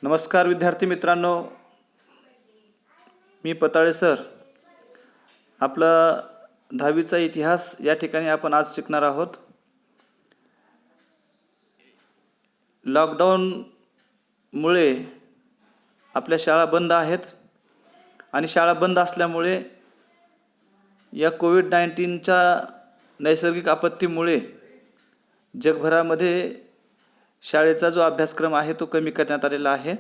नमस्कार विद्यार्थी मित्रांनो, मी पताळे सर. आपला 10वीचा इतिहास या ठिकाणी आपण आज शिकणार आहोत. लॉकडाऊनमुळे आपल्या शाळा बंद आहेत आणि शाळा बंद असल्यामुळे या कोविड-19च्या नैसर्गिक आपत्तीमुळे जगभरामध्ये शाळेचा जो अभ्यासक्रम आहे तो कमी करण्यात आलेला आहे.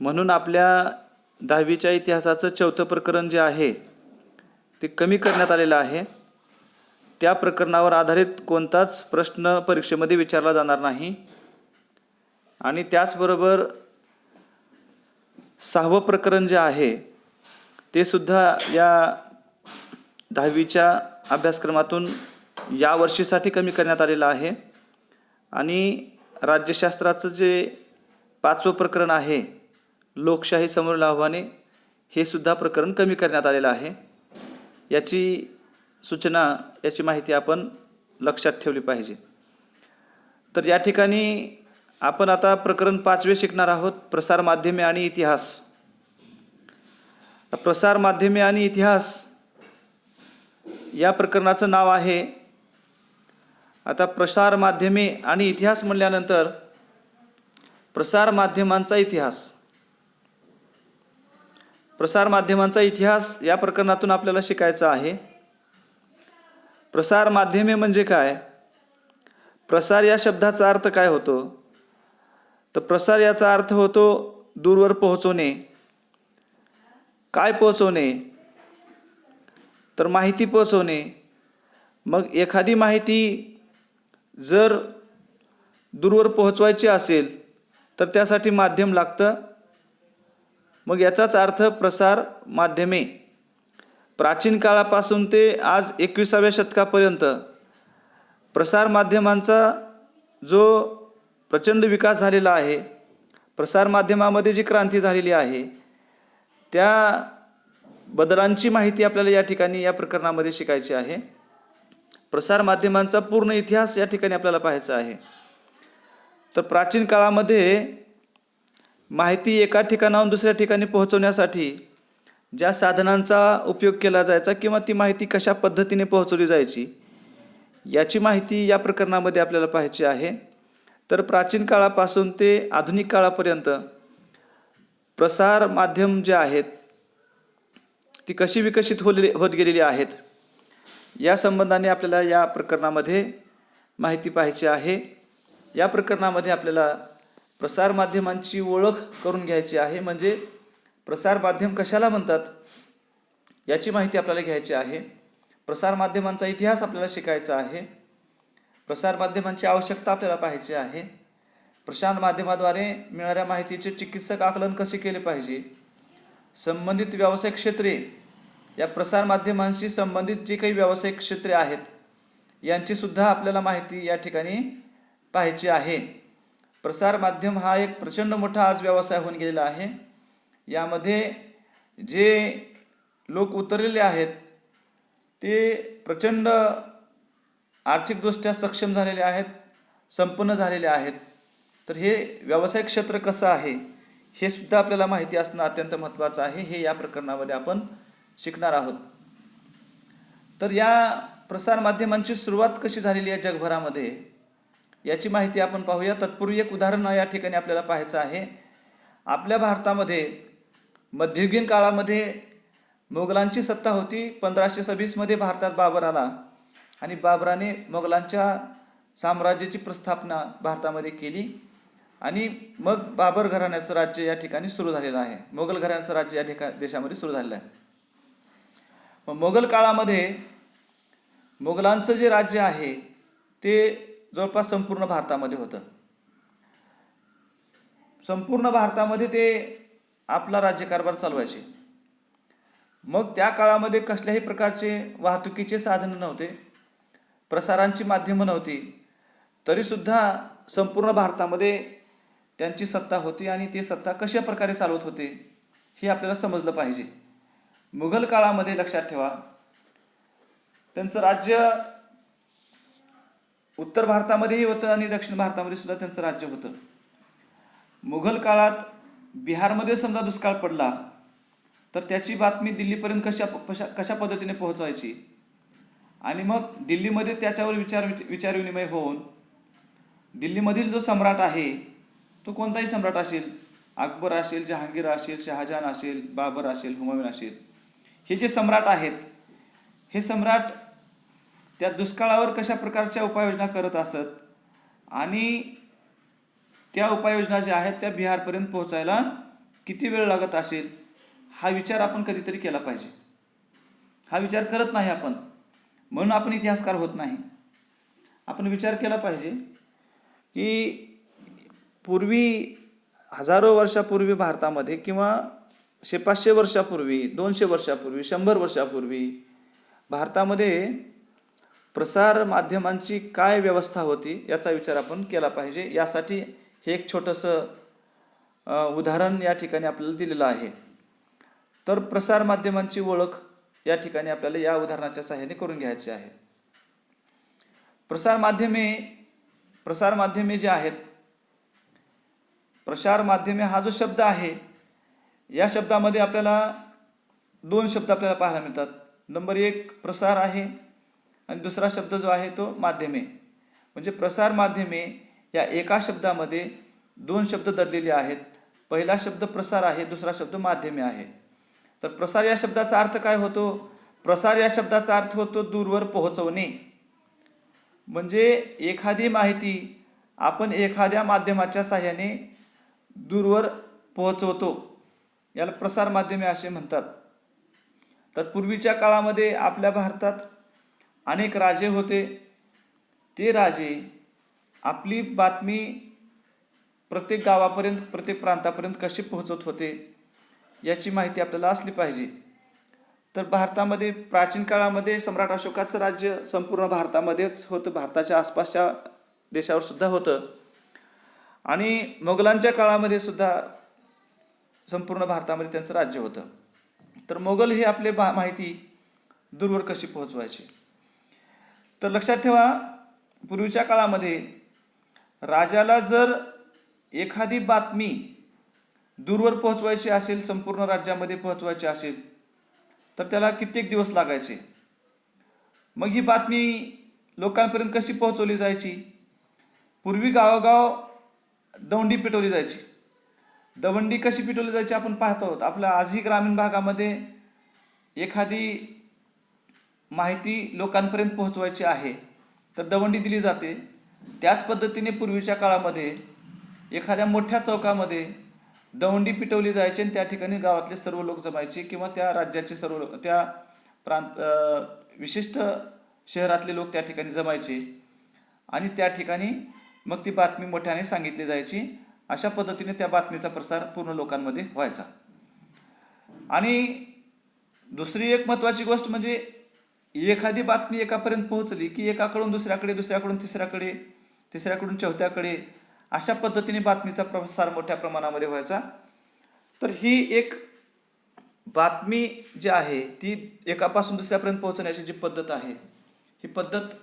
म्हणून आपल्या 10वीच्या इतिहासाचं 4थं प्रकरण जे आहे ते कमी करण्यात आलेलं आहे. त्या प्रकरणावर आधारित कोणताच प्रश्न परीक्षेमध्ये विचारला जाणार नाही. आणि त्याचबरोबर 6वं प्रकरण जे आहे ते सुद्धा या 10वीच्या अभ्यासक्रमातून या वर्षीसाठी कमी करण्यात आलेलं आहे. आणि राज्यशास्त्राचं जे 5वं प्रकरण आहे, लोकशाही समोरील आव्हाने, हे सुद्धा प्रकरण कमी करण्यात आलेलं आहे. याची सूचना, याची माहिती आपण लक्षात ठेवली पाहिजे. तर या ठिकाणी आपण आता प्रकरण 5वे शिकणार आहोत, प्रसार माध्यमे आणि इतिहास. प्रसार माध्यमे आणि इतिहास या प्रकरणाचं नाव आहे. आता प्रसार माध्यमे आणि इतिहास म्हणल्यानंतर प्रसार माध्यमांचा इतिहास. प्रसार माध्यमांचा इतिहास या प्रकरणातून आपल्याला शिकायचा आहे. प्रसार माध्यमे म्हणजे काय? प्रसार या शब्दाचा अर्थ काय होतो? तर प्रसार याचा अर्थ होतो दूरवर पोहोचवणे. काय पोहोचवणे? तर माहिती पोहोचवणे. मग एखादी माहिती जर दूरवर पोहोचवायची असेल तर त्यासाठी माध्यम लागतं. मग याचाच अर्थ प्रसार माध्यमे. प्राचीन काळापासून ते आज 21व्या शतकापर्यंत प्रसार माध्यमांचा जो प्रचंड विकास झालेला आहे, प्रसार माध्यमामध्ये जी क्रांती झालेली आहे, त्या बदलांची माहिती आपल्याला या ठिकाणी या प्रकरणामध्ये शिकायची आहे. प्रसार माध्यमांचा पूर्ण इतिहास या ठिकाणी आपल्याला पाहायचा आहे. तर प्राचीन काळामध्ये माहिती एका ठिकाणाहून दुसऱ्या ठिकाणी पोहोचवण्यासाठी ज्या साधनांचा उपयोग केला जायचा किंवा ती माहिती कशा पद्धतीने पोहोचवली जायची, याची माहिती या प्रकरणामध्ये आपल्याला पाहायची आहे. तर प्राचीन काळापासून ते आधुनिक काळापर्यंत प्रसार माध्यम जे आहेत ती कशी विकसित होत गेलेली आहेत, या संबंधाने आपल्याला या प्रकरणामध्ये माहिती पाहायची आहे. या प्रकरणामध्ये आपल्याला प्रसार माध्यमांची ओळख करून घ्यायची आहे. म्हणजे प्रसार माध्यम कशाला म्हणतात याची माहिती आपल्याला घ्यायची आहे. प्रसार माध्यमांचा इतिहास आपल्याला शिकायचा आहे. प्रसार माध्यमांची आवश्यकता आपल्याला पाहायची आहे. प्रसार माध्यमाद्वारे मिळणाऱ्या माहितीचे चिकित्सक आकलन कसे केले पाहिजे, संबंधित व्यावसायिक क्षेत्रे, या प्रसार माध्यमांशी संबंधित जे काही व्यावसायिक क्षेत्रे आहेत यांची सुद्धा आपल्याला माहिती या ठिकाणी पाहायची आहे. प्रसार माध्यम हा एक प्रचंड मोठा आज व्यवसाय होऊन गेलेला आहे. यामध्ये जे लोक उतरलेले आहेत ते प्रचंड आर्थिकदृष्ट्या सक्षम झालेले आहेत, संपन्न झालेले आहेत. तर हे व्यावसायिक क्षेत्र कसं आहे हे सुद्धा आपल्याला माहिती असणं अत्यंत महत्त्वाचं आहे. हे या प्रकरणामध्ये आपण शिकणार आहोत. तर या प्रसार माध्यमांची सुरुवात कशी झालेली आहे जगभरामध्ये याची माहिती आपण पाहूया. तत्पूर्वी एक उदाहरण या ठिकाणी आपल्याला पाहायचं आहे. आपल्या भारतामध्ये मध्ययुगीन काळामध्ये मोगलांची सत्ता होती. 1526मध्ये भारतात बाबर आला आणि बाबराने मोगलांच्या साम्राज्याची प्रस्थापना भारतामध्ये केली आणि मग बाबर घराण्याचं राज्य या ठिकाणी सुरू झालेलं आहे. मोगल घराण्याचं राज्य या देशामध्ये सुरू झालेलं आहे. मग मोगल काळामध्ये मोगलांचं जे राज्य आहे ते जवळपास संपूर्ण भारतामध्ये होतं. संपूर्ण भारतामध्ये ते आपला राज्यकारभार चालवायचे. मग त्या काळामध्ये कसल्याही प्रकारचे वाहतुकीचे साधन नव्हते, प्रसारांची माध्यमं नव्हती, तरीसुद्धा संपूर्ण भारतामध्ये त्यांची सत्ता होती आणि ते सत्ता कशा प्रकारे चालवत होते हे आपल्याला समजलं पाहिजे. मुघल काळामध्ये लक्षात ठेवा, त्यांचं राज्य उत्तर भारतामध्येही होतं आणि दक्षिण भारतामध्ये सुद्धा त्यांचं राज्य होतं. मुघल काळात बिहारमध्ये समजा दुष्काळ पडला तर त्याची बातमी दिल्लीपर्यंत कशा पद्धतीने पोहोचवायची, आणि मग दिल्लीमध्ये त्याच्यावर विचारविनिमय होऊन दिल्लीमधील जो सम्राट आहे तो कोणताही सम्राट असेल, अकबर असेल, जहांगीर असेल, शहाजहान असेल, बाबर असेल, हुमायून असेल, हे जे सम्राट आहेत हे सम्राट त्या दुष्काळावर कशा प्रकारच्या उपाययोजना करत असत आणि त्या उपाययोजना ज्या आहेत त्या बिहारपर्यंत पोहोचायला किती वेळ लागत असेल, हा विचार आपण कधीतरी केला पाहिजे. हा विचार करत नाही आपण, म्हणून आपण इतिहासकार होत नाही. आपण विचार केला पाहिजे की पूर्वी हजारो वर्षापूर्वी भारतामध्ये किंवा 500 वर्षापूर्वी, 200 वर्षापूर्वी, 100 वर्षापूर्वी भारतामध्ये प्रसार माध्यमांची काय व्यवस्था होती याचा विचार आपण केला पाहिजे. यासाठी हे एक छोटंसं उदाहरण या ठिकाणी आपल्याला दिलेलं आहे. तर प्रसार माध्यमांची ओळख या ठिकाणी आपल्याला या उदाहरणाच्या सहाय्याने करून घ्यायची आहे. प्रसार माध्यमे जे आहेत, प्रसार माध्यमे हा जो शब्द आहे या शब्दामध्ये आपल्याला 2 शब्द आपल्याला पाहायला मिळतात. नंबर 1 प्रसार आहे आणि दुसरा शब्द जो आहे तो माध्यमे. म्हणजे प्रसार माध्यमे या एका शब्दामध्ये 2 शब्द दडलेले आहेत. पहिला शब्द प्रसार आहे, दुसरा शब्द माध्यमे आहे. तर प्रसार या शब्दाचा अर्थ काय होतो? प्रसार या शब्दाचा अर्थ होतो दूरवर पोहोचवणे. म्हणजे एखादी माहिती आपण एखाद्या माध्यमाच्या सहाय्याने दूरवर पोहोचवतो, याला प्रसार माध्यमे असे म्हणतात. तर पूर्वीच्या काळामध्ये आपल्या भारतात अनेक राजे होते. ते राजे आपली बातमी प्रत्येक गावापर्यंत, प्रत्येक प्रांतापर्यंत कशी पोहोचवत होते याची माहिती आपल्याला असली पाहिजे. तर भारतामध्ये प्राचीन काळामध्ये सम्राट अशोकाचं राज्य संपूर्ण भारतामध्येच होतं, भारताच्या आसपासच्या देशावर सुद्धा होतं, आणि मोगलांच्या काळामध्ये सुद्धा संपूर्ण भारतामध्ये त्यांचं राज्य होतं. तर मोगल हे आपले माहिती दूरवर कशी पोहोचवायची. तर लक्षात ठेवा, पूर्वीच्या काळामध्ये राजाला जर एखादी बातमी दूरवर पोहोचवायची असेल, संपूर्ण राज्यामध्ये पोहोचवायची असेल, तर त्याला कित्येक दिवस लागायचे. मग ही बातमी लोकांपर्यंत कशी पोहोचवली जायची? पूर्वी गावोगाव दवंडी पेटवली जायची. दवंडी कशी पेटवली जायची आपण पाहतो आहोत. आपल्या आजही ग्रामीण भागामध्ये एखादी माहिती लोकांपर्यंत पोहोचवायची आहे तर दवंडी दिली जाते. त्याच पद्धतीने पूर्वीच्या काळामध्ये एखाद्या मोठ्या चौकामध्ये दवंडी पेटवली जायची आणि त्या ठिकाणी गावातले सर्व लोक जमायचे किंवा त्या राज्याचे सर्व, त्या विशिष्ट शहरातले लोक त्या ठिकाणी जमायचे आणि त्या ठिकाणी मग ती बातमी मोठ्याने सांगितली जायची. अशा पद्धतीने त्या बातमीचा प्रसार पूर्ण लोकांमध्ये व्हायचा. आणि दुसरी एक महत्त्वाची गोष्ट म्हणजे एखादी बातमी एकापर्यंत पोहोचली की एकाकडून दुसऱ्याकडे, दुसऱ्याकडून तिसऱ्याकडे, तिसऱ्याकडून चौथ्याकडे, अशा पद्धतीने बातमीचा प्रसार मोठ्या प्रमाणामध्ये व्हायचा. तर ही एक बातमी जी आहे ती एकापासून दुसऱ्यापर्यंत पोहोचण्याची जी पद्धत आहे, ही पद्धत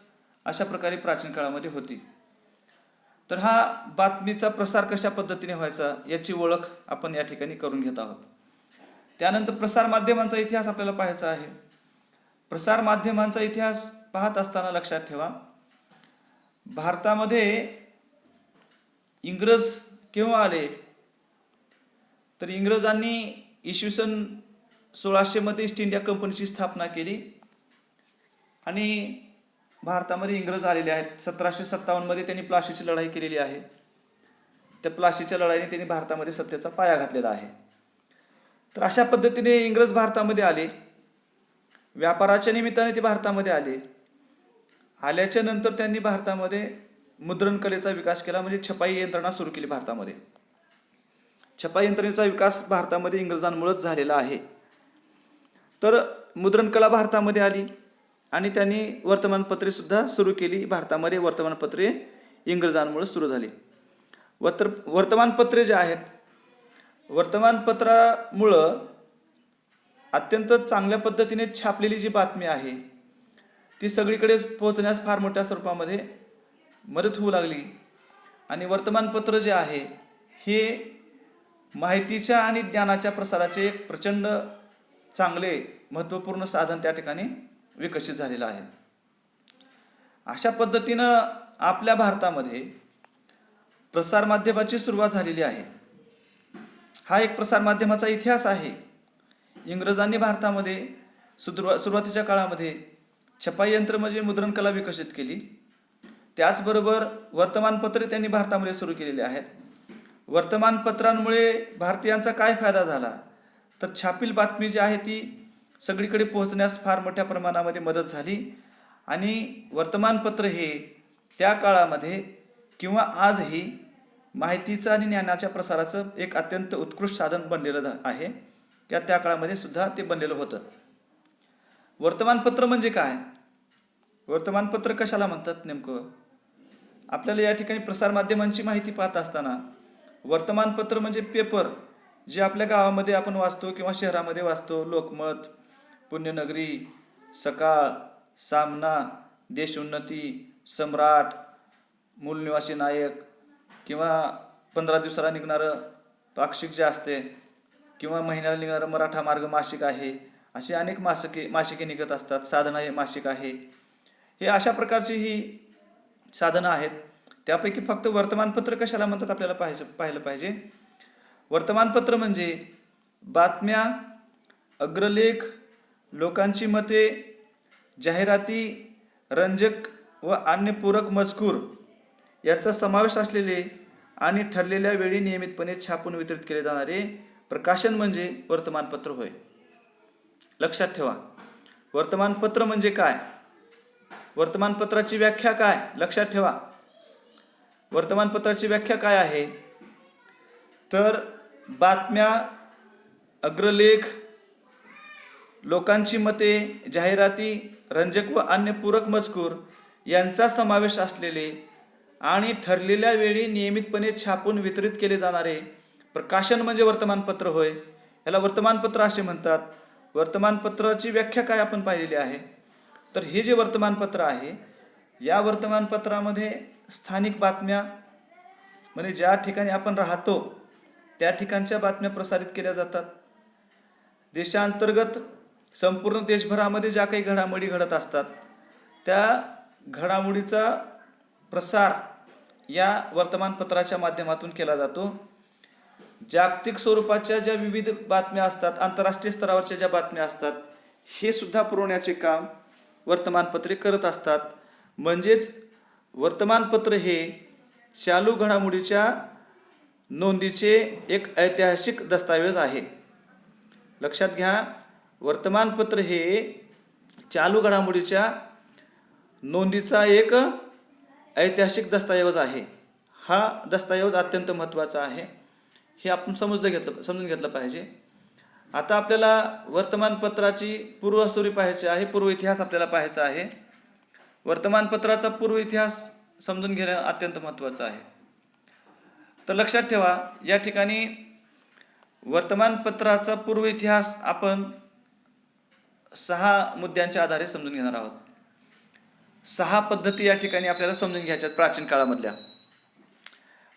अशा प्रकारे प्राचीन काळामध्ये होती. तर हा बातमीचा प्रसार कशा पद्धतीने व्हायचा याची ओळख आपण या ठिकाणी करून घेत आहोत. त्यानंतर प्रसार माध्यमांचा इतिहास आपल्याला पाहायचा आहे. प्रसार माध्यमांचा इतिहास पाहत असताना लक्षात ठेवा, भारतामध्ये इंग्रज केव्हा आले? तर इंग्रजांनी इसवी सन 1600 मध्ये ईस्ट इंडिया कंपनीची स्थापना केली आणि भारतामध्ये इंग्रज आलेले आहेत. 1757 मध्ये त्यांनी प्लासीची लढाई केलेली आहे. त्या प्लासीच्या लढाईने त्यांनी भारतामध्ये सत्तेचा पाया घातलेला आहे. तर अशा पद्धतीने इंग्रज भारतामध्ये आले. व्यापाराच्या निमित्ताने ते भारतामध्ये आले. आल्याच्या नंतर त्यांनी भारतामध्ये मुद्रण कलेचा विकास केला, म्हणजे छपाई यंत्रणा सुरू केली भारतामध्ये. छपाई यंत्रणेचा विकास भारतामध्ये इंग्रजांमुळेच झालेला आहे. तर मुद्रण कला भारतामध्ये आली आणि त्यांनी वर्तमानपत्रे सुद्धा सुरू केली भारतामध्ये. वर्तमानपत्रे इंग्रजांमुळे सुरू झाली. वर्तमानपत्रे जे आहेत, वर्तमानपत्रामुळं अत्यंत चांगल्या पद्धतीने छापलेली जी बातमी आहे ती सगळीकडे पोहोचण्यास फार मोठ्या स्वरूपामध्ये मदत होऊ लागली. आणि वर्तमानपत्र जे आहे हे माहितीच्या आणि ज्ञानाच्या प्रसाराचे एक प्रचंड चांगले महत्त्वपूर्ण साधन त्या ठिकाणी विकसित झालेलं आहे. अशा पद्धतीनं आपल्या भारतामध्ये प्रसारमाध्यमाची सुरुवात झालेली आहे. हा एक प्रसारमाध्यमाचा इतिहास आहे. इंग्रजांनी भारतामध्ये सुरुवातीच्या काळामध्ये छपाई यंत्र म्हणजे मुद्रण कला विकसित केली. त्याचबरोबर वर्तमानपत्रे त्यांनी भारतामध्ये सुरू केलेली आहेत. वर्तमानपत्रांमुळे भारतीयांचा काय फायदा झाला तर छापील बातमी जी आहे ती सगळीकडे पोहोचण्यास फार मोठ्या प्रमाणामध्ये मदत झाली. आणि वर्तमानपत्र हे त्या काळामध्ये किंवा आजही माहितीचं आणि ज्ञानाच्या प्रसाराचं एक अत्यंत उत्कृष्ट साधन बनलेलं आहे. त्या काळामध्ये सुद्धा ते बनलेलं होतं. वर्तमानपत्र म्हणजे काय, वर्तमानपत्र कशाला म्हणतात नेमकं, आपल्याला या ठिकाणी प्रसारमाध्यमांची माहिती पाहत असताना वर्तमानपत्र म्हणजे पेपर जे आपल्या गावामध्ये आपण वाचतो किंवा शहरामध्ये वाचतो. लोकमत, पुण्यनगरी, सकाळ, सामना, देशोन्नती, सम्राट, मूलनिवासी नायक किंवा 15 दिवसाला निघणारं पाक्षिक जे असते किंवा महिन्याला निघणारं मराठा मार्ग मासिक आहे. अशी अनेक मासिके निघत असतात. साधना हे मासिक आहे. हे अशा प्रकारची ही साधनं आहेत. त्यापैकी फक्त वर्तमानपत्र कशाला म्हणतात आपल्याला पाहिलं पाहिजे. वर्तमानपत्र म्हणजे बातम्या, अग्रलेख, लोकांची मते, जाहिराती, रंजक व अन्य पूरक मजकूर याचा समावेश असलेले आणि ठरलेल्या वेळी नियमितपणे छापून वितरित केले जाणारे प्रकाशन म्हणजे वर्तमानपत्र होय. लक्षात ठेवा, वर्तमानपत्र म्हणजे काय, वर्तमानपत्राची व्याख्या काय. लक्षात ठेवा, वर्तमानपत्राची व्याख्या काय आहे तर बातम्या, अग्रलेख, लोकांची मते, जाहिराती, रंजक व अन्य पूरक मजकूर यांचा समावेश असलेले आणि ठरलेल्या वेळी नियमितपणे छापून वितरित केले जाणारे प्रकाशन म्हणजे वर्तमानपत्र होय. याला वर्तमानपत्र असे म्हणतात. वर्तमानपत्राची व्याख्या काय आपण पाहिलेली आहे तर हे जे वर्तमानपत्र आहे या वर्तमानपत्रामध्ये स्थानिक बातम्या म्हणजे ज्या ठिकाणी आपण राहतो त्या ठिकाणच्या बातम्या प्रसारित केल्या जातात. देशांतर्गत संपूर्ण देशभरामध्ये ज्या काही घडामोडी घडत असतात त्या घडामोडीचा प्रसार या वर्तमानपत्राच्या माध्यमातून केला जातो. जागतिक स्वरूपाच्या ज्या विविध बातम्या असतात, आंतरराष्ट्रीय स्तरावरच्या ज्या बातम्या असतात हे सुद्धा पुरवण्याचे काम वर्तमानपत्रे करत असतात. म्हणजेच वर्तमानपत्र हे चालू घडामोडीच्या नोंदीचे एक ऐतिहासिक दस्तऐवज आहे. लक्षात घ्या, वर्तमानपत्र हे चालू घडामोडीच्या नोंदीचा एक ऐतिहासिक दस्तऐवज आहे. हा दस्तऐवज अत्यंत महत्त्वाचा आहे. हे आपण समजून घेतलं पाहिजे. आता आपल्याला वर्तमानपत्राची पूर्वसुरी पाहायची आहे, पूर्व इतिहास आपल्याला पाहायचा आहे. वर्तमानपत्राचा पूर्व इतिहास समजून घेणं अत्यंत महत्त्वाचं आहे. तर लक्षात ठेवा, या ठिकाणी वर्तमानपत्राचा पूर्व इतिहास आपण 6 मुद्द्यांच्या आधारे समजून घेणार आहोत. 6 पद्धती या ठिकाणी आपल्याला समजून घ्यायच्यात प्राचीन काळामधल्या.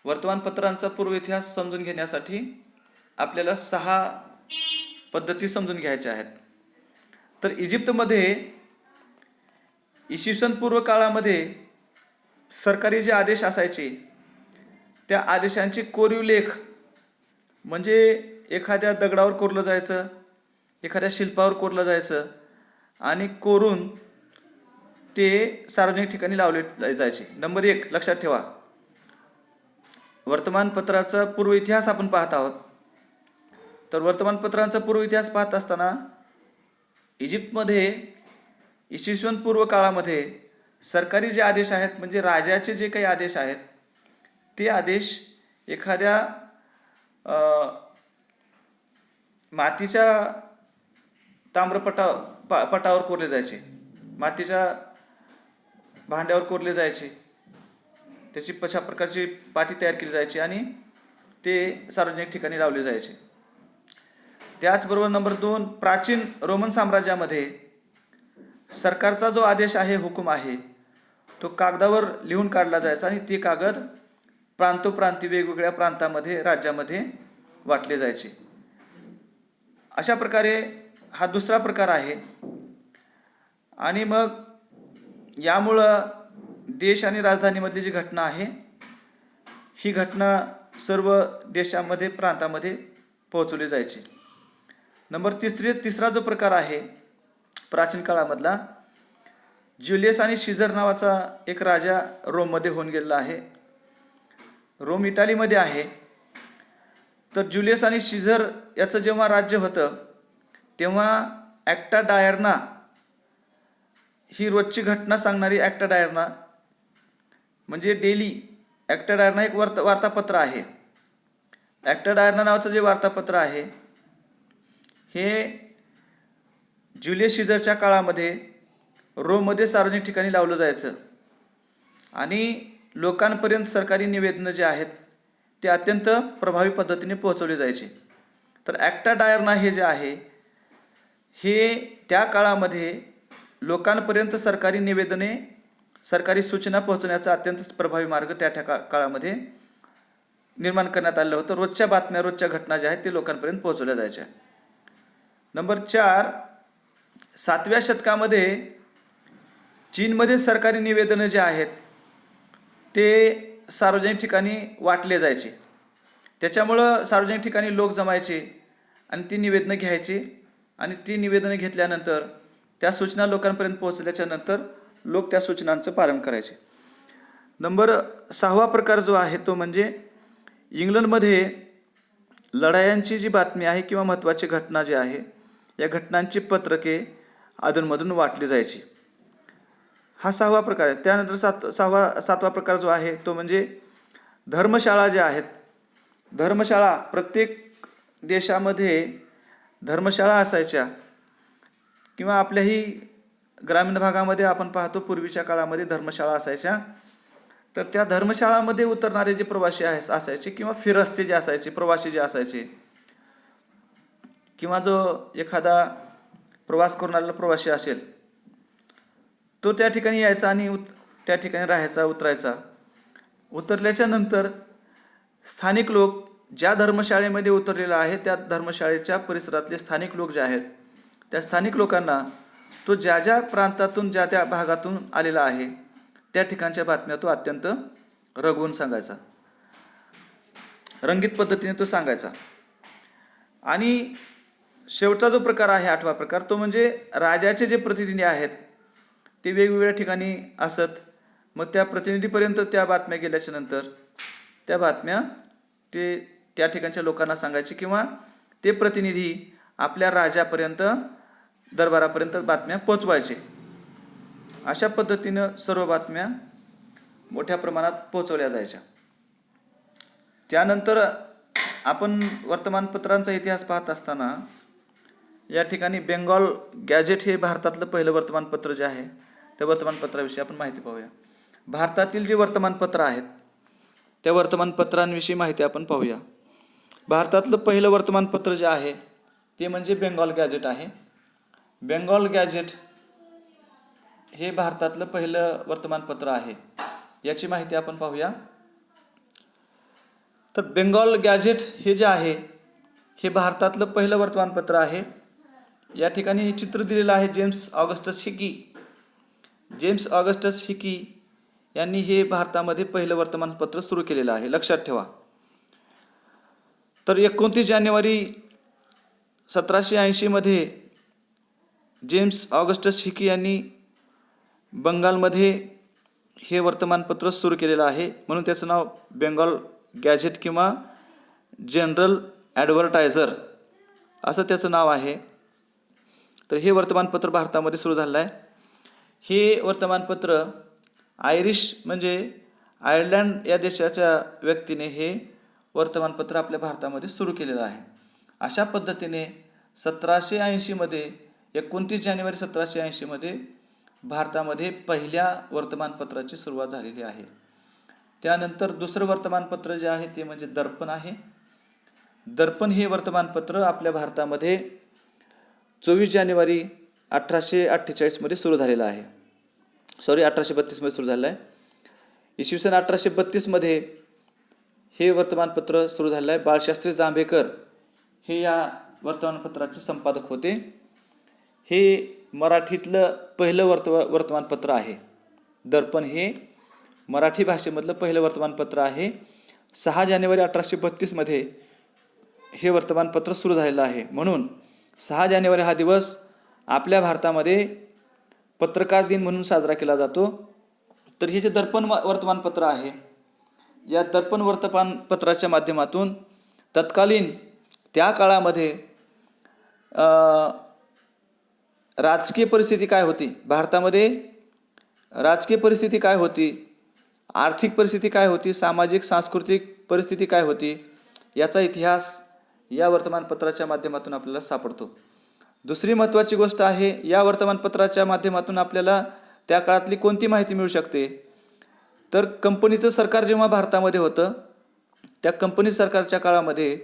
वर्तमानपत्रांचा पूर्व इतिहास समजून घेण्यासाठी आपल्याला 6 पद्धती समजून घ्यायच्या आहेत. तर इजिप्तमध्ये इसवी सन पूर्व काळामध्ये सरकारी जे आदेश असायचे त्या आदेशांचे कोरीव लेख म्हणजे एखाद्या दगडावर कोरलं जायचं, एखाद्या शिल्पावर कोरलं जायचं आणि कोरून ते सार्वजनिक ठिकाणी लावले जायचे. नंबर 1 लक्षात ठेवा, वर्तमानपत्राचा पूर्व इतिहास आपण पाहत आहोत. तर वर्तमानपत्रांचा पूर्व इतिहास पाहत असताना इजिप्तमध्ये इसवी सन पूर्व काळामध्ये सरकारी जे आदेश आहेत म्हणजे राजाचे जे काही आदेश आहेत ते आदेश एखाद्या मातीच्या पटावर कोरले जायचे, मातीच्या भांड्यावर कोरले जायचे. त्याची अशा प्रकारची पाटी तयार केली जायची आणि ते सार्वजनिक ठिकाणी लावले जायचे. त्याचबरोबर नंबर 2, प्राचीन रोमन साम्राज्यामध्ये सरकारचा जो आदेश आहे, हुकूम आहे, तो कागदावर लिहून काढला जायचा आणि ते कागद प्रांतोप्रांती वेगवेगळ्या प्रांतामध्ये राज्यामध्ये वाटले जायचे. अशा प्रकारे हा दुसरा प्रकार आहे. आणि मग यामुळं देश आणि राजधानीमधली जी घटना आहे ही घटना सर्व देशामध्ये प्रांतामध्ये पोहोचवली जायची. तिसरा जो प्रकार आहे प्राचीन काळामधला, ज्युलियस आणि सीझर नावाचा एक राजा रोममध्ये होऊन गेलेला आहे. रोम इटालीमध्ये आहे. तर ज्युलियस आणि सीझर याचं जेव्हा राज्य होतं तेव्हा ॲक्टा डायर्ना ही रोजची घटना सांगणारी ॲक्टा डायर्ना म्हणजे डेली, ॲक्टा डायर्ना एक वार्तापत्र आहे. ॲक्टा डायर्ना नावाचं जे वार्तापत्र आहे हे ज्युलियस सीझरच्या काळामध्ये रोममध्ये सार्वजनिक ठिकाणी लावलं जायचं आणि लोकांपर्यंत सरकारी निवेदनं जे आहेत ते अत्यंत प्रभावी पद्धतीने पोहोचवले जायचे. तर ॲक्टा डायर्ना हे जे आहे हे त्या काळामध्ये लोकांपर्यंत सरकारी निवेदने, सरकारी सूचना पोहोचवण्याचा अत्यंत प्रभावी मार्ग त्या काळामध्ये निर्माण करण्यात आलं होतं. रोजच्या बातम्या, रोजच्या घटना ज्या आहेत ते लोकांपर्यंत पोहोचवल्या जायच्या. 4, 7व्या शतकामध्ये चीनमध्ये सरकारी निवेदनं जे आहेत ते सार्वजनिक ठिकाणी वाटले जायचे. त्याच्यामुळं सार्वजनिक ठिकाणी लोक जमायचे आणि ती निवेदनं घ्यायची आणि ती निवेदनं घेतल्यानंतर त्या सूचना लोकांपर्यंत पोहोचल्याच्या नंतर लोक त्या सूचनांचं पालन करायचे. 6वा प्रकार जो आहे तो म्हणजे इंग्लंडमध्ये लढायांची जी बातमी आहे किंवा महत्त्वाची घटना जी आहे या घटनांची पत्रके अधूनमधून वाटली जायची. हा 6वा प्रकार आहे. त्यानंतर 7वा प्रकार जो आहे तो म्हणजे धर्मशाळा ज्या आहेत. धर्मशाळा प्रत्येक देशामध्ये धर्मशाळा असायच्या किंवा आपल्याही ग्रामीण भागामध्ये आपण पाहतो पूर्वीच्या काळामध्ये धर्मशाळा असायच्या. तर त्या धर्मशाळामध्ये उतरणारे जे प्रवासी असायचे किंवा फिरस्ते जे असायचे, प्रवासी जे असायचे किंवा जो एखादा प्रवास करून आलेला प्रवासी असेल तो त्या ठिकाणी यायचा आणि त्या ठिकाणी राहायचा, उतरायचा. उतरल्याच्या नंतर स्थानिक लोक ज्या धर्मशाळेमध्ये उतरलेला आहे त्या धर्मशाळेच्या परिसरातले स्थानिक लोक जे आहेत त्या स्थानिक लोकांना तो ज्या ज्या प्रांतातून, ज्या त्या भागातून आलेला आहे त्या ठिकाणच्या बातम्या तो अत्यंत रंगवून सांगायचा, रंगीत पद्धतीने तो सांगायचा. आणि शेवटचा जो प्रकार आहे 8वा प्रकार तो म्हणजे राजाचे जे प्रतिनिधी आहेत ते वेगवेगळ्या ठिकाणी असत. मग त्या प्रतिनिधीपर्यंत त्या बातम्या गेल्याच्या नंतर त्या बातम्या ते त्या ठिकाणच्या लोकांना सांगायचे किंवा ते प्रतिनिधी आपल्या राजापर्यंत, दरबारापर्यंत बातम्या पोचवायचे. अशा पद्धतीनं सर्व बातम्या मोठ्या प्रमाणात पोचवल्या जायच्या. त्यानंतर आपण वर्तमानपत्रांचा इतिहास पाहत असताना या ठिकाणी बेंगॉल गॅजेट हे भारतातलं पहिलं वर्तमानपत्र जे आहे त्या वर्तमानपत्राविषयी आपण माहिती पाहूया. भारतातील जे वर्तमानपत्र आहेत त्या वर्तमानपत्रांविषयी माहिती आपण पाहूया. भारतातलं पहिलं वर्तमानपत्र जे आहे ते म्हणजे बेंगॉल गॅजेट आहे. बेंगॉल गॅजेट हे भारतातलं पहिलं वर्तमानपत्र आहे. याची माहिती आपण पाहूया. तर बेंगॉल गॅजेट हे जे आहे हे भारतातलं पहिलं वर्तमानपत्र आहे. या ठिकाणी चित्र दिलेलं आहे James Augustus Hicky. James Augustus Hicky यांनी हे भारतामध्ये पहिलं वर्तमानपत्र सुरू केलेलं आहे, लक्षात ठेवा. तर 29 जानेवारी 1780 मध्ये जेम्स ऑगस्टस हिकी यांनी बंगालमध्ये हे वर्तमानपत्र सुरू केलेलं आहे. म्हणून त्याचं नाव बेंगॉल गॅजेट किंवा जनरल ॲडव्हर्टायझर असं त्याचं नाव आहे. तर हे वर्तमानपत्र भारतामध्ये सुरू झालं आहे. हे वर्तमानपत्र आयरिश म्हणजे आयर्लंड या देशाच्या व्यक्तीने हे वर्तमानपत्र आपल्या भारतामध्ये सुरू केलेलं आहे. अशा पद्धतीने 1780 मध्ये 29 जानेवारी 1780 मध्ये भारतामध्ये पहिल्या वर्तमानपत्राची सुरुवात झालेली आहे. त्यानंतर दुसरं वर्तमानपत्र जे आहे ते म्हणजे दर्पण आहे. दर्पण हे वर्तमानपत्र आपल्या भारतामध्ये 24 जानेवारी 1848 मध्ये सुरू झालेलं आहे. 1832 मध्ये सुरू झालेलं आहे. इसवी सन 1832 मध्ये हे वर्तमानपत्र सुरू झालेलं आहे. बाळशास्त्री जांभेकर हे या वर्तमानपत्राचे संपादक होते. हे मराठीतलं पहिलं वर्तमानपत्र आहे. दर्पण हे मराठी भाषेमधलं पहिलं वर्तमानपत्र आहे. 6 जानेवारी 1832 हे वर्तमानपत्र सुरू झालेलं आहे. म्हणून 6 जानेवारी हा दिवस आपल्या भारतामध्ये पत्रकार दिन म्हणून साजरा केला जातो. तर हे जे दर्पण वर्तमानपत्र आहे, या दर्पण वर्तमानपत्राच्या माध्यमातून तत्कालीन त्या काळामध्ये राजकीय परिस्थिती काय होती, भारतामध्ये राजकीय परिस्थिती काय होती, आर्थिक परिस्थिती काय होती, सामाजिक सांस्कृतिक परिस्थिती काय होती, याचा इतिहास या वर्तमानपत्राच्या माध्यमातून आपल्याला सापडतो. दुसरी महत्त्वाची गोष्ट आहे, या वर्तमानपत्राच्या माध्यमातून आपल्याला त्या काळातली कोणती माहिती मिळू शकते, तर कंपनीचं सरकार जेव्हा भारतामध्ये होतं, त्या कंपनी सरकारच्या काळामध्ये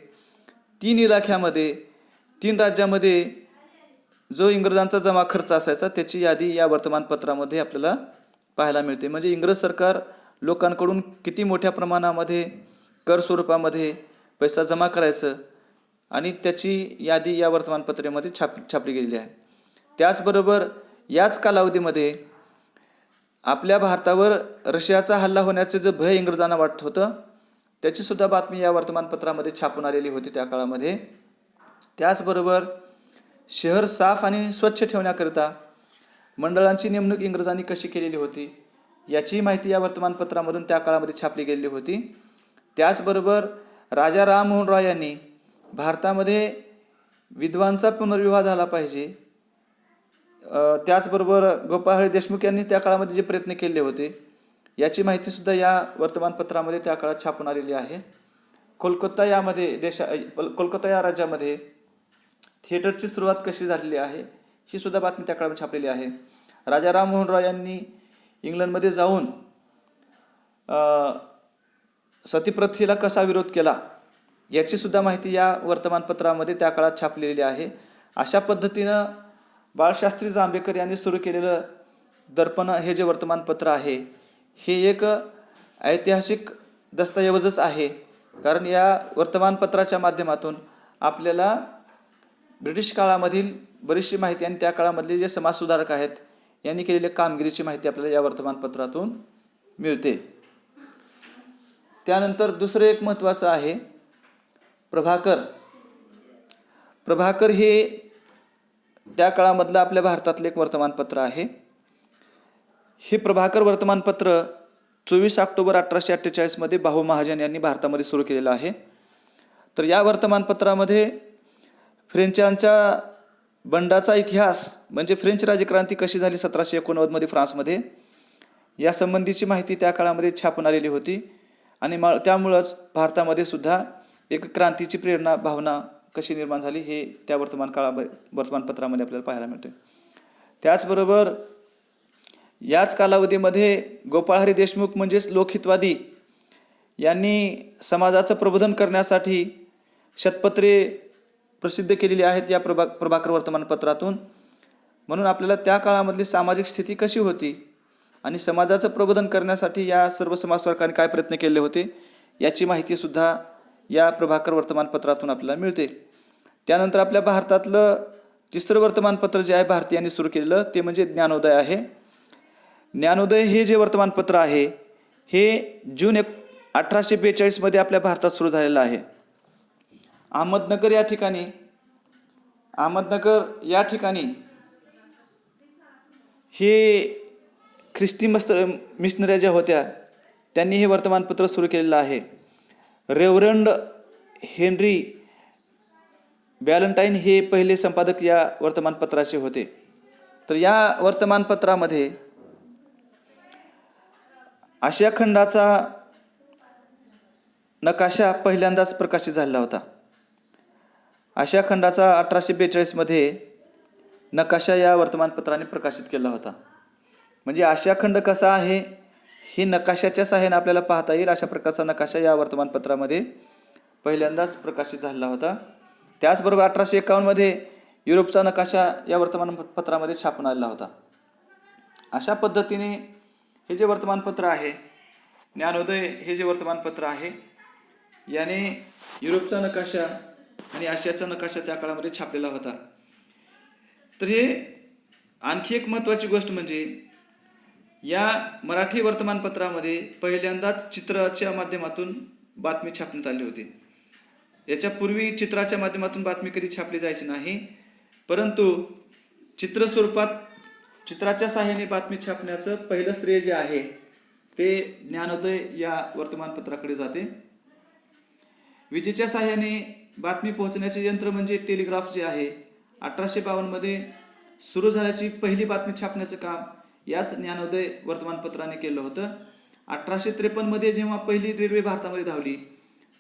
3 इलाख्यामध्ये 3 राज्यामध्ये जो इंग्रजांचा जमा खर्च असायचा त्याची यादी या वर्तमानपत्रामध्ये आपल्याला पाहायला मिळते. म्हणजे इंग्रज सरकार लोकांकडून किती मोठ्या प्रमाणामध्ये कर स्वरूपामध्ये पैसा जमा करायचं आणि त्याची यादी या वर्तमानपत्रामध्ये छापली गेलेली आहे. त्याचबरोबर याच कालावधीमध्ये आपल्या भारतावर रशियाचा हल्ला होण्याचे जे भय इंग्रजांना वाटत होतं, त्याचीसुद्धा बातमी या वर्तमानपत्रामध्ये छापून आलेली होती त्या काळामध्ये. त्याचबरोबर शहर साफ आणि स्वच्छ ठेवण्याकरिता मंडळांची नेमणूक इंग्रजांनी कशी केलेली होती याची माहिती या वर्तमानपत्रामधून त्या काळामध्ये छापली गेलेली होती. त्याचबरोबर राजा राममोहन रॉय यांनी भारतामध्ये विधवांचा पुनर्विवाह झाला पाहिजे, त्याचबरोबर गोपाळ देशमुख यांनी त्या काळामध्ये जे प्रयत्न केले होते याची माहितीसुद्धा या वर्तमानपत्रामध्ये त्या काळात छापून आलेली आहे. कोलकाता या राज्यामध्ये थिएटरची सुरुवात कशी झालेली आहे ही सुद्धा बातमी त्या काळामध्ये छापलेली आहे. राजा राममोहन रॉय यांनी इंग्लंडमध्ये जाऊन सतीप्रथेला कसा विरोध केला याचीसुद्धा माहिती या वर्तमानपत्रामध्ये त्या काळात छापलेली आहे. अशा पद्धतीनं बाळशास्त्री जांभेकर यांनी सुरू केलेलं दर्पण हे जे वर्तमानपत्र आहे हे एक ऐतिहासिक दस्तऐवजच आहे. कारण या वर्तमानपत्राच्या माध्यमातून आपल्याला ब्रिटिश काळामधील बरीचशी माहिती आणि त्या काळामधले जे समाजसुधारक आहेत यांनी केलेल्या कामगिरीची माहिती आपल्याला या वर्तमानपत्रातून मिळते. त्यानंतर दुसरं एक महत्त्वाचं आहे प्रभाकर हे त्या काळामधलं आपल्या भारतातलं एक वर्तमानपत्र आहे. हे प्रभाकर वर्तमानपत्र 24 ऑक्टोबर 1848 भाऊ महाजन यांनी भारतामध्ये सुरू केलेलं आहे. तर या वर्तमानपत्रामध्ये फ्रेंचांच्या बंडाचा इतिहास म्हणजे फ्रेंच राजक्रांती कशी झाली 1789 फ्रान्समध्ये यासंबंधीची माहिती त्या काळामध्ये छापून आलेली होती. आणि त्यामुळंच भारतामध्ये सुद्धा एक क्रांतीची प्रेरणा भावना कशी निर्माण झाली हे त्या वर्तमानपत्रामध्ये आपल्याला पाहायला मिळते. त्याचबरोबर याच कालावधीमध्ये गोपाळ देशमुख म्हणजेच लोकहितवादी यांनी समाजाचं प्रबोधन करण्यासाठी शतपत्रे प्रसिद्ध केलेली आहेत या प्रभाकर वर्तमानपत्रातून. म्हणून आपल्याला त्या काळामधली सामाजिक स्थिती कशी होती आणि समाजाचं प्रबोधन करण्यासाठी या सर्व समाजसुधारकांनी काय प्रयत्न केले होते याची माहितीसुद्धा या प्रभाकर वर्तमानपत्रातून आपल्याला मिळते. त्यानंतर आपल्या भारतातलं तिसरं वर्तमानपत्र जे आहे भारतीयांनी सुरू केलेलं ते म्हणजे ज्ञानोदय आहे. ज्ञानोदय हे जे वर्तमानपत्र आहे हे जून 1842 आपल्या भारतात सुरू झालेलं आहे. अहमदनगर या ठिकाणी हे ख्रिस्ती मिशनऱ्या ज्या होत्या त्यांनी हे वर्तमानपत्र सुरू केलेलं आहे. रेव्हरंड हेनरी व्हॅलेंटाईन हे पहिले संपादक या वर्तमानपत्राचे होते. तर या वर्तमानपत्रामध्ये आशिया खंडाचा नकाशा पहिल्यांदाच प्रकाशित झालेला होता. आशिया खंडाचा 1842 नकाशा या वर्तमानपत्राने प्रकाशित केला होता. म्हणजे आशिया खंड कसा आहे हे नकाशाच्या सहाय्याने आपल्याला पाहता येईल अशा प्रकारचा नकाशा या वर्तमानपत्रामध्ये पहिल्यांदाच प्रकाशित झालेला होता. त्याचबरोबर 1851 युरोपचा नकाशा या वर्तमानपत्रामध्ये छापून आलेला होता. अशा पद्धतीने हे जे वर्तमानपत्र आहे ज्ञानोदय हे जे वर्तमानपत्र आहे याने युरोपचा नकाशा आणि आशियाचा नकाशा त्या काळामध्ये छापलेला होता. तर हे आणखी एक महत्त्वाची गोष्ट म्हणजे या मराठी वर्तमानपत्रामध्ये पहिल्यांदाच चित्राच्या माध्यमातून बातमी छापण्यात आली होती. याच्यापूर्वी चित्राच्या माध्यमातून बातमी कधी छापली जायची नाही, परंतु चित्र स्वरूपात चित्राच्या साहाय्याने बातमी छापण्याचं पहिलं श्रेय जे आहे ते ज्ञानोदय या वर्तमानपत्राकडे जाते. विजेच्या साहाय्याने बातमी पोहोचण्याचे यंत्र म्हणजे टेलिग्राफ जे आहे 1852 मध्ये सुरू झाल्याची पहिली बातमी छापण्याचं काम याच ज्ञानोदय वर्तमानपत्राने केलं होतं. 1853 मध्ये जेव्हा पहिली रेल्वे भारतामध्ये धावली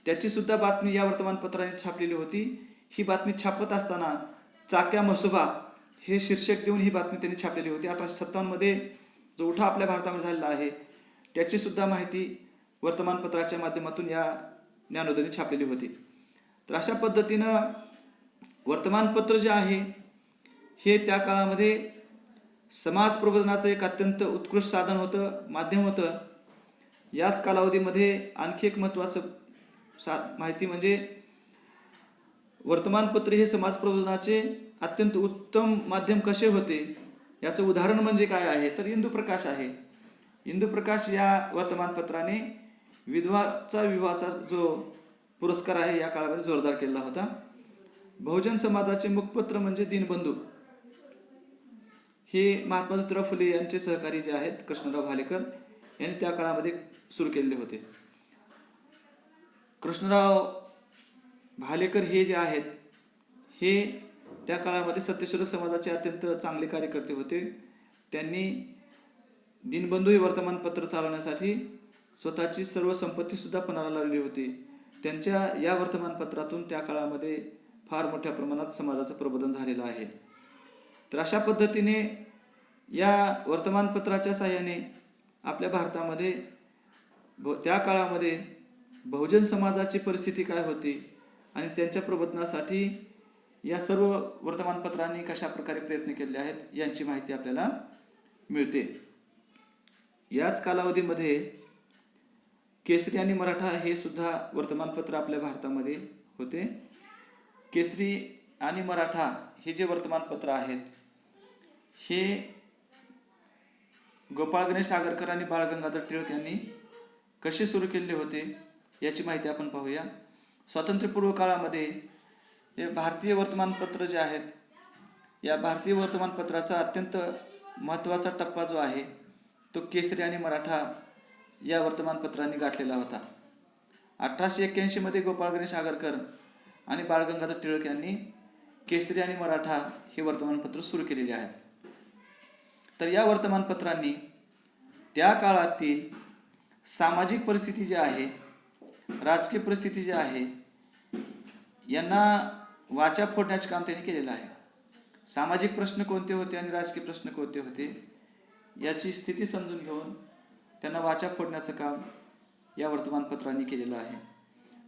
त्याची सुद्धा बातमी या वर्तमानपत्राने छापलेली होती. ही बातमी छापत असताना चाक्या मसोबा हे शीर्षक देऊन ही बातमी त्यांनी छापलेली होती. 1857 मध्ये जो उठाव आपल्या भारतामध्ये झालेला आहे त्याची सुद्धा माहिती वर्तमानपत्राच्या माध्यमातून या ज्ञानोदयाने छापलेली होती. तर अशा पद्धतीनं वर्तमानपत्र जे आहे हे त्या काळामध्ये समाज प्रबोधनाचं एक अत्यंत उत्कृष्ट साधन होतं, माध्यम होतं. याच कालावधीमध्ये आणखी एक महत्त्वाचं माहिती म्हणजे वर्तमानपत्र हे समाज प्रबोधनाचे अत्यंत उत्तम माध्यम कसे होते याचं उदाहरण म्हणजे काय आहे तर इंदुप्रकाश आहे. इंदुप्रकाश या वर्तमानपत्राने विधवाचा विवाहाचा जो पुरस्कार आहे या काळामध्ये जोरदार केला होता. बहुजन समाजाचे मुखपत्र म्हणजे दीनबंधू हे महात्मा ज्योतिराव फुले यांचे सहकारी जे आहेत कृष्णराव भालेकर यांनी त्या काळामध्ये सुरू केलेले होते. कृष्णराव भालेकर हे जे आहेत हे त्या काळामध्ये सत्यशोधक समाजाचे अत्यंत चांगले कार्यकर्ते होते. त्यांनी दीनबंधू हे वर्तमानपत्र चालवण्यासाठी स्वतःची सर्व संपत्ती सुद्धा पणाला लावली होती. त्यांच्या या वर्तमानपत्रातून त्या काळामध्ये फार मोठ्या प्रमाणात समाजाचं प्रबोधन झालेलं आहे. तर अशा पद्धतीने या वर्तमानपत्राच्या साहाय्याने आपल्या भारतामध्ये त्या काळामध्ये बहुजन समाजाची परिस्थिती काय होती आणि त्यांच्या प्रबोधनासाठी या सर्व वर्तमानपत्रांनी कशा प्रकारे प्रयत्न केले आहेत यांची माहिती आपल्याला मिळते. याच कालावधीमध्ये केसरी आणि मराठा हे सुद्धा वर्तमानपत्र आपल्या भारतामध्ये होते. केसरी आणि मराठा हे जे वर्तमानपत्र आहेत हे गोपाळ गणेश आगरकर आणि बाळ गंगाधर टिळक यांनी कसे सुरू केले होते याची माहिती आपण पाहूया. स्वातंत्र्यपूर्व काळामध्ये हे भारतीय वर्तमानपत्र जे आहेत या भारतीय वर्तमानपत्राचा अत्यंत महत्त्वाचा टप्पा जो आहे तो केसरी आणि मराठा या वर्तमानपत्रांनी गाठलेला होता. 1881 मध्ये गोपाळ गणेश आगरकर आणि बाळ गंगाधर टिळक यांनी केसरी आणि मराठा हे वर्तमानपत्र सुरू केलेले आहेत. तर या वर्तमानपत्रांनी त्या काळातील सामाजिक परिस्थिती जी आहे, राजकीय परिस्थिती जी आहे यांना वाचा फोडण्याचे काम त्यांनी केलेलं आहे. सामाजिक प्रश्न कोणते होते आणि राजकीय प्रश्न कोणते होते याची स्थिती समजून घेऊन त्यांना वाचा फोडण्याचं काम या वर्तमानपत्रांनी केलेलं आहे.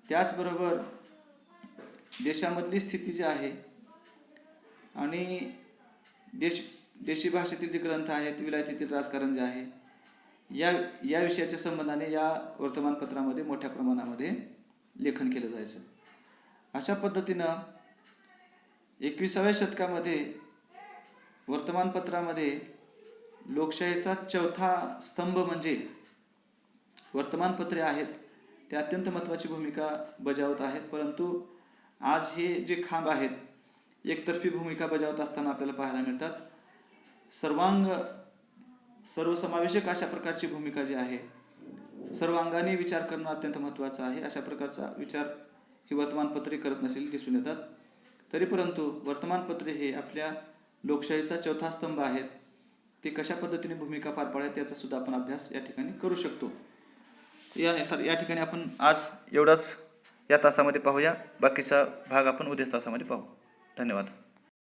त्याचबरोबर देशामधली स्थिती जी आहे आणि देशी भाषेतील जे ग्रंथ आहेत, विलायतीतील राजकारण जे आहे या विषयाच्या संबंधाने या वर्तमानपत्रामध्ये मोठ्या प्रमाणामध्ये लेखन केलं जायचं. अशा पद्धतीनं 21व्या शतकामध्ये वर्तमानपत्रामध्ये लोकशाहीचा चौथा स्तंभ म्हणजे वर्तमानपत्रे आहेत ते अत्यंत महत्त्वाची भूमिका बजावत आहेत. परंतु आज हे जे खांब आहेत एकतर्फी भूमिका बजावत असताना आपल्याला पाहायला मिळतात. सर्वसमावेशक अशा प्रकारची भूमिका जी आहे, सर्वांगाने विचार करणं अत्यंत महत्त्वाचं आहे. अशा प्रकारचा विचार ही वर्तमानपत्रे करत नसेल दिसून येतात. तरी परंतु वर्तमानपत्रे हे आपल्या लोकशाहीचा चौथा स्तंभ आहेत. ते कशा पद्धतीने भूमिका पार पाडतात याचा सुद्धा आपण अभ्यास या ठिकाणी करू शकतो. या ठिकाणी आपण आज एवढाच या तासामध्ये पाहूया. बाकीचा भाग आपण उद्या तासामध्ये पाहू. धन्यवाद.